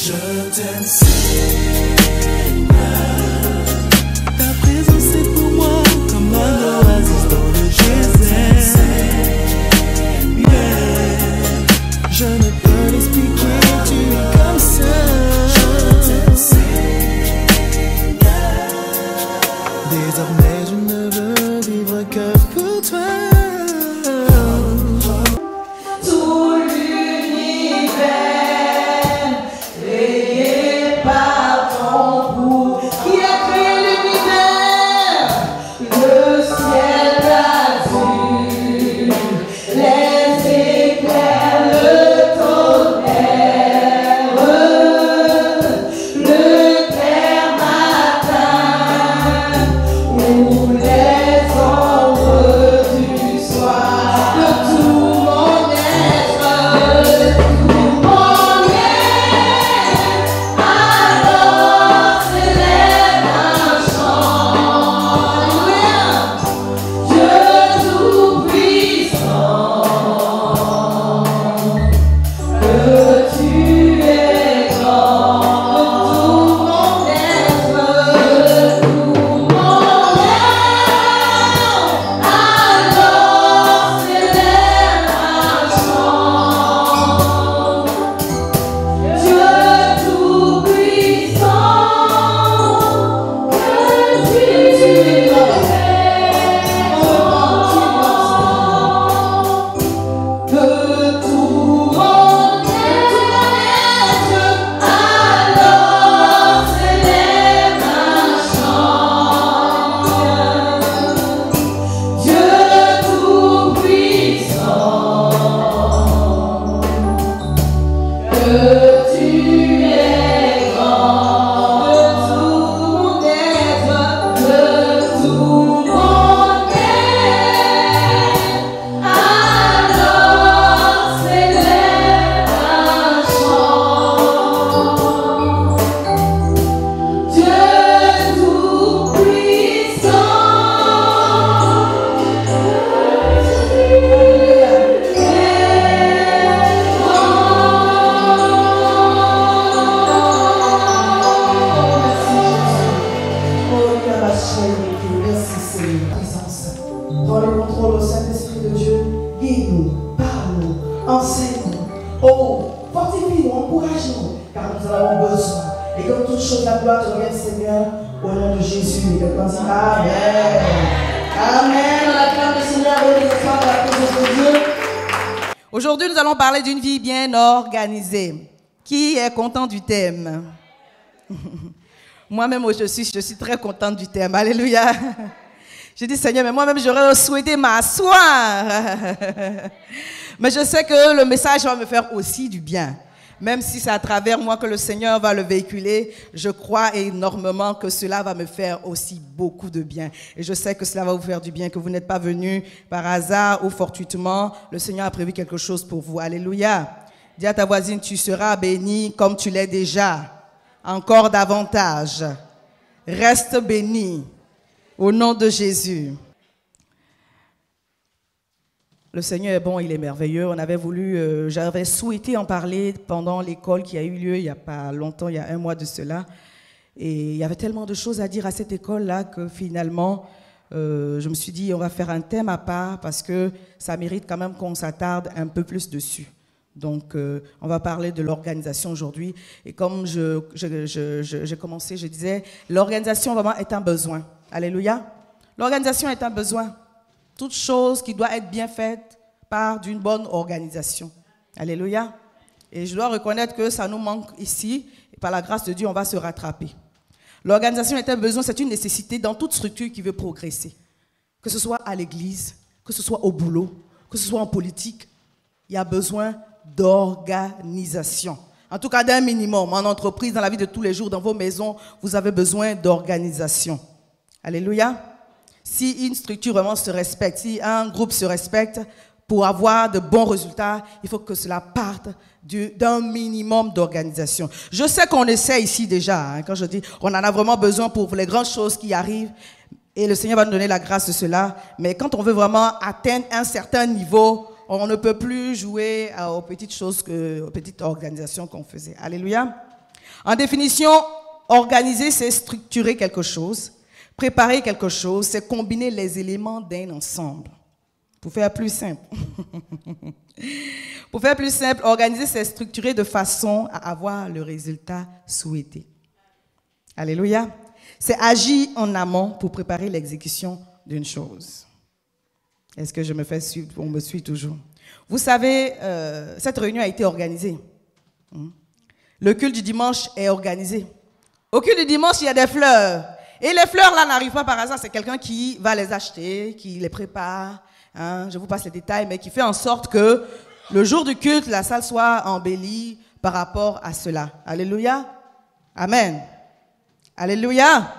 Je t'aime, Seigneur. Ta présence est pour moi comme un oasis dans le désert. Yeah. Je ne peux l'expliquer, tu es comme ça. Je t'aime, Seigneur. Désormais je ne veux vivre que pour toi. Aujourd'hui, nous allons parler d'une vie bien organisée. Qui est content du thème? Moi-même, je suis très contente du thème. Alléluia. Je dis, Seigneur, mais moi-même, j'aurais souhaité m'asseoir. Mais je sais que le message va me faire aussi du bien. Même si c'est à travers moi que le Seigneur va le véhiculer, je crois énormément que cela va me faire aussi beaucoup de bien. Et je sais que cela va vous faire du bien, que vous n'êtes pas venus par hasard ou fortuitement. Le Seigneur a prévu quelque chose pour vous. Alléluia. Dis à ta voisine, tu seras béni comme tu l'es déjà. Encore davantage. Reste béni. Au nom de Jésus. Le Seigneur est bon, il est merveilleux. On avait voulu, j'avais souhaité en parler pendant l'école qui a eu lieu il n'y a pas longtemps, il y a un mois de cela. Et il y avait tellement de choses à dire à cette école-là que finalement, je me suis dit, on va faire un thème à part parce que ça mérite quand même qu'on s'attarde un peu plus dessus. Donc, on va parler de l'organisation aujourd'hui. Et comme j'ai commencé, je disais, l'organisation vraiment est un besoin. Alléluia. L'organisation est un besoin. Toute chose qui doit être bien faite part d'une bonne organisation. Alléluia. Et je dois reconnaître que ça nous manque ici. Et par la grâce de Dieu, on va se rattraper. L'organisation est un besoin, c'est une nécessité dans toute structure qui veut progresser. Que ce soit à l'église, que ce soit au boulot, que ce soit en politique, il y a besoin d'organisation. En tout cas, d'un minimum. En entreprise, dans la vie de tous les jours, dans vos maisons, vous avez besoin d'organisation. Alléluia. Si une structure vraiment se respecte, si un groupe se respecte, pour avoir de bons résultats, il faut que cela parte d'un minimum d'organisation. Je sais qu'on essaie ici déjà, quand je dis on en a vraiment besoin pour les grandes choses qui arrivent, et le Seigneur va nous donner la grâce de cela, mais quand on veut vraiment atteindre un certain niveau, on ne peut plus jouer aux petites choses, aux petites organisations qu'on faisait. Alléluia. En définition, organiser, c'est structurer quelque chose. Préparer quelque chose, c'est combiner les éléments d'un ensemble. Pour faire plus simple. Pour faire plus simple, organiser, c'est structurer de façon à avoir le résultat souhaité. Alléluia. C'est agir en amont pour préparer l'exécution d'une chose. Est-ce que je me fais suivre? On me suit toujours. Vous savez, cette réunion a été organisée. Le culte du dimanche est organisé. Au culte du dimanche, il y a des fleurs. Et les fleurs, là, n'arrivent pas par hasard. C'est quelqu'un qui va les acheter, qui les prépare. Je vous passe les détails, mais qui fait en sorte que le jour du culte, la salle soit embellie par rapport à cela. Alléluia. Amen. Alléluia.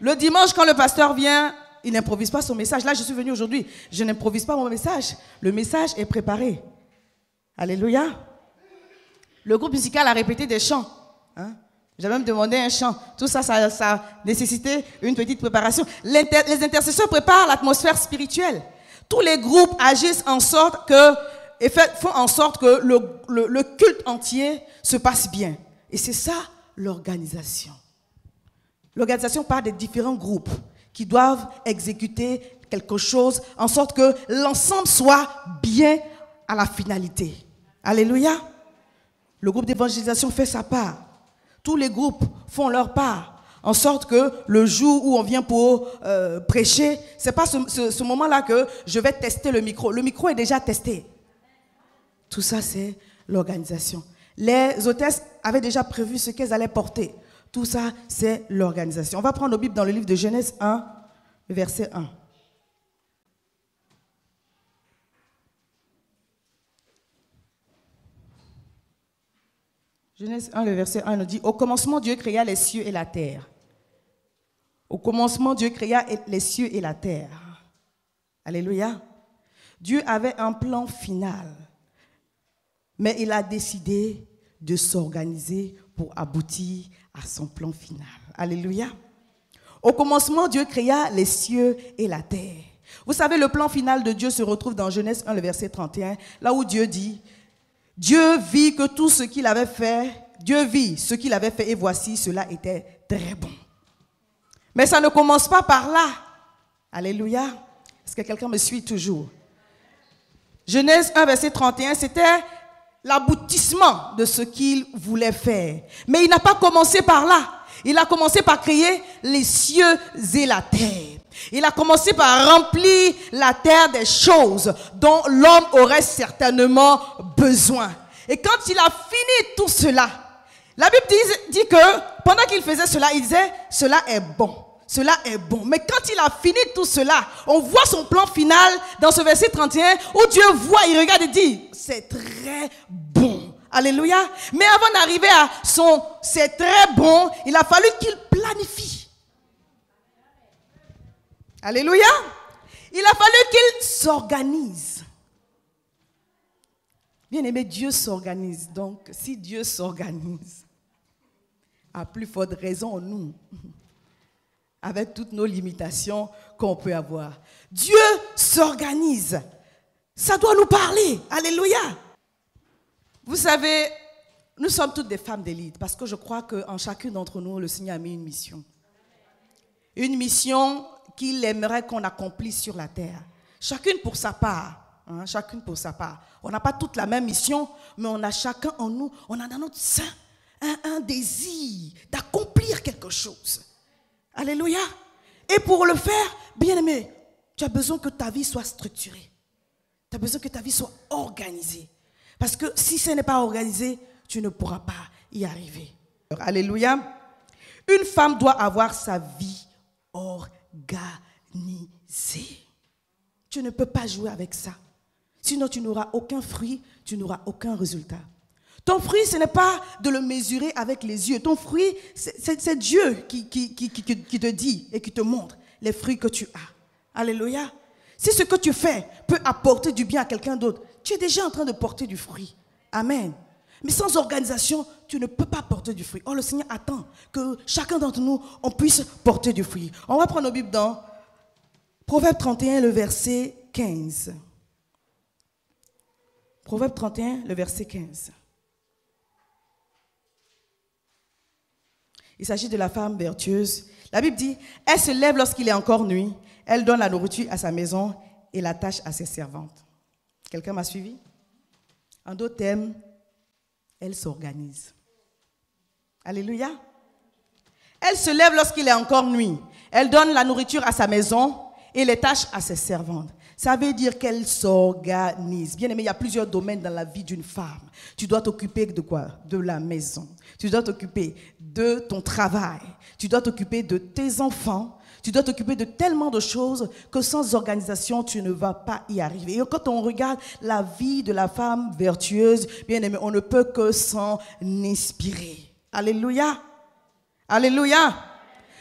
Le dimanche, quand le pasteur vient, il n'improvise pas son message. Là, je suis venu aujourd'hui. Je n'improvise pas mon message. Le message est préparé. Alléluia. Le groupe musical a répété des chants. J'ai même demandé un chant. Tout ça, ça nécessitait une petite préparation. Les intercesseurs préparent l'atmosphère spirituelle. Tous les groupes agissent en sorte que, et font en sorte que le culte entier se passe bien. Et c'est ça, l'organisation. L'organisation part des différents groupes qui doivent exécuter quelque chose en sorte que l'ensemble soit bien à la finalité. Alléluia. Le groupe d'évangélisation fait sa part. Tous les groupes font leur part, en sorte que le jour où on vient pour prêcher, ce n'est pas ce moment-là que je vais tester le micro. Le micro est déjà testé. Tout ça, c'est l'organisation. Les hôtesses avaient déjà prévu ce qu'elles allaient porter. Tout ça, c'est l'organisation. On va prendre nos Bibles dans le livre de Genèse 1, verset 1. Genèse 1, le verset 1 nous dit, au commencement, Dieu créa les cieux et la terre. Au commencement, Dieu créa les cieux et la terre. Alléluia. Dieu avait un plan final, mais il a décidé de s'organiser pour aboutir à son plan final. Alléluia. Au commencement, Dieu créa les cieux et la terre. Vous savez, le plan final de Dieu se retrouve dans Genèse 1, le verset 31, là où Dieu dit, Dieu vit que tout ce qu'il avait fait, Dieu vit ce qu'il avait fait et voici, cela était très bon. Mais ça ne commence pas par là. Alléluia. Est-ce que quelqu'un me suit toujours? Genèse 1, verset 31, c'était l'aboutissement de ce qu'il voulait faire. Mais il n'a pas commencé par là. Il a commencé par créer les cieux et la terre. Il a commencé par remplir la terre des choses dont l'homme aurait certainement besoin. Et quand il a fini tout cela, la Bible dit que pendant qu'il faisait cela, il disait « cela est bon ». Cela est bon. Mais quand il a fini tout cela, on voit son plan final dans ce verset 31 où Dieu voit, il regarde et dit, c'est très bon. Alléluia. Mais avant d'arriver à son c'est très bon, il a fallu qu'il planifie. Alléluia. Il a fallu qu'il s'organise. Bien aimé, Dieu s'organise. Donc, si Dieu s'organise, à plus forte raison, nous, avec toutes nos limitations qu'on peut avoir. Dieu s'organise. Ça doit nous parler. Alléluia. Vous savez, nous sommes toutes des femmes d'élite parce que je crois qu'en chacune d'entre nous, le Seigneur a mis une mission. Une mission qu'il aimerait qu'on accomplisse sur la terre. Chacune pour sa part. Chacune pour sa part. On n'a pas toute la même mission, mais on a chacun en nous, on a dans notre sein un désir d'accomplir quelque chose. Alléluia. Et pour le faire, bien aimé, tu as besoin que ta vie soit structurée. Tu as besoin que ta vie soit organisée. Parce que si ce n'est pas organisé, tu ne pourras pas y arriver. Alléluia. Une femme doit avoir sa vie organisée. Tu ne peux pas jouer avec ça. Sinon, tu n'auras aucun fruit, tu n'auras aucun résultat. Ton fruit, ce n'est pas de le mesurer avec les yeux. Ton fruit, c'est Dieu qui te dit et qui te montre les fruits que tu as. Alléluia. Si ce que tu fais peut apporter du bien à quelqu'un d'autre, tu es déjà en train de porter du fruit. Amen. Mais sans organisation, tu ne peux pas porter du fruit. Or, le Seigneur attend que chacun d'entre nous, on puisse porter du fruit. On va prendre nos Bibles dans Proverbe 31, le verset 15. Proverbe 31, le verset 15. Il s'agit de la femme vertueuse. La Bible dit, elle se lève lorsqu'il est encore nuit, elle donne la nourriture à sa maison et la tâche à ses servantes. Quelqu'un m'a suivi? En d'autres termes, elle s'organise. Alléluia. Elle se lève lorsqu'il est encore nuit. Elle donne la nourriture à sa maison et les tâches à ses servantes. Ça veut dire qu'elle s'organise. Bien aimé, il y a plusieurs domaines dans la vie d'une femme. Tu dois t'occuper de quoi? De la maison. Tu dois t'occuper de ton travail. Tu dois t'occuper de tes enfants. Tu dois t'occuper de tellement de choses que sans organisation, tu ne vas pas y arriver. Et quand on regarde la vie de la femme vertueuse, bien aimé, on ne peut que s'en inspirer. Alléluia. Alléluia.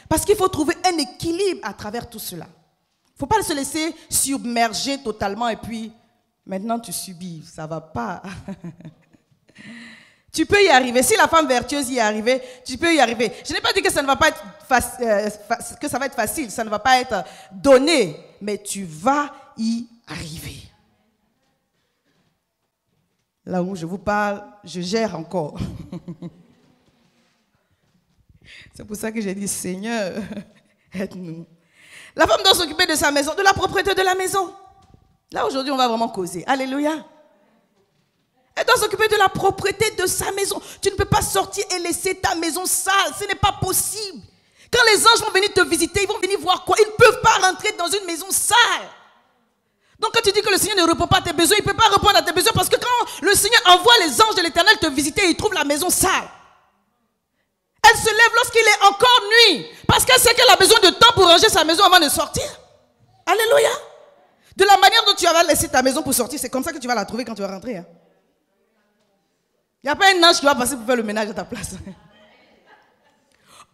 Parce qu'il faut trouver un équilibre à travers tout cela. Il ne faut pas se laisser submerger totalement et puis maintenant tu subis. Ça ne va pas. Tu peux y arriver. Si la femme vertueuse y est arrivée, tu peux y arriver. Je n'ai pas dit que ça ne va pas être que ça va être facile, ça ne va pas être donné, mais tu vas y arriver. Là où je vous parle, je gère encore. C'est pour ça que j'ai dit, Seigneur, aide-nous. La femme doit s'occuper de sa maison, de la propriété de la maison. Là, aujourd'hui, on va vraiment causer. Alléluia. Elle doit s'occuper de la propriété de sa maison. Tu ne peux pas sortir et laisser ta maison sale. Ce n'est pas possible. Quand les anges vont venir te visiter, ils vont venir voir quoi? Ils ne peuvent pas rentrer dans une maison sale. Donc quand tu dis que le Seigneur ne répond pas à tes besoins, il ne peut pas répondre à tes besoins parce que quand le Seigneur envoie les anges de l'Éternel te visiter, ils trouvent la maison sale. Elle se lève lorsqu'il est encore nuit parce qu'elle sait qu'elle a besoin de temps pour ranger sa maison avant de sortir. Alléluia. De la manière dont tu vas laisser ta maison pour sortir, c'est comme ça que tu vas la trouver quand tu vas rentrer. Hein. Il n'y a pas un ange qui va passer pour faire le ménage à ta place.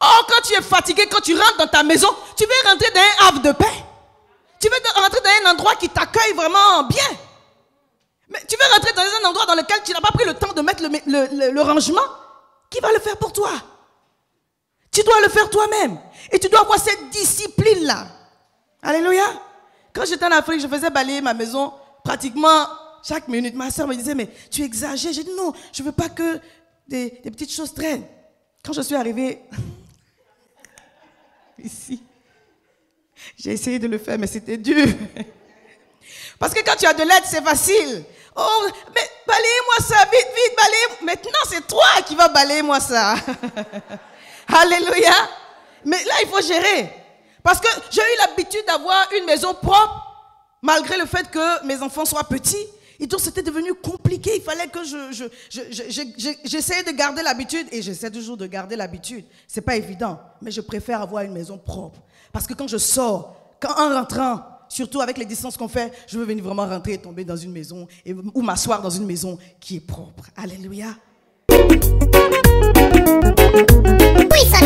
Oh, quand tu es fatigué, quand tu rentres dans ta maison, tu veux rentrer dans un havre de paix. Tu veux rentrer dans un endroit qui t'accueille vraiment bien. Mais tu veux rentrer dans un endroit dans lequel tu n'as pas pris le temps de mettre le rangement. Qui va le faire pour toi? Tu dois le faire toi-même. Et tu dois avoir cette discipline-là. Alléluia. Quand j'étais en Afrique, je faisais balayer ma maison pratiquement chaque minute. Ma soeur me disait, mais tu exagères. J'ai dit, non, je ne veux pas que des petites choses traînent. Quand je suis arrivée ici, j'ai essayé de le faire, mais c'était dur. Parce que quand tu as de l'aide, c'est facile. Oh, mais balayez-moi ça, vite, vite, balayez. Maintenant, c'est toi qui vas balayer moi ça. Alléluia. Mais là, il faut gérer. Parce que j'ai eu l'habitude d'avoir une maison propre, malgré le fait que mes enfants soient petits. Et donc, c'était devenu compliqué. Il fallait que j'essayais de garder l'habitude. Et j'essaie toujours de garder l'habitude. Ce n'est pas évident. Mais je préfère avoir une maison propre. Parce que quand je sors, en rentrant, surtout avec les distances qu'on fait, je veux venir vraiment rentrer et tomber dans une maison ou m'asseoir dans une maison qui est propre. Alléluia. Oui, ça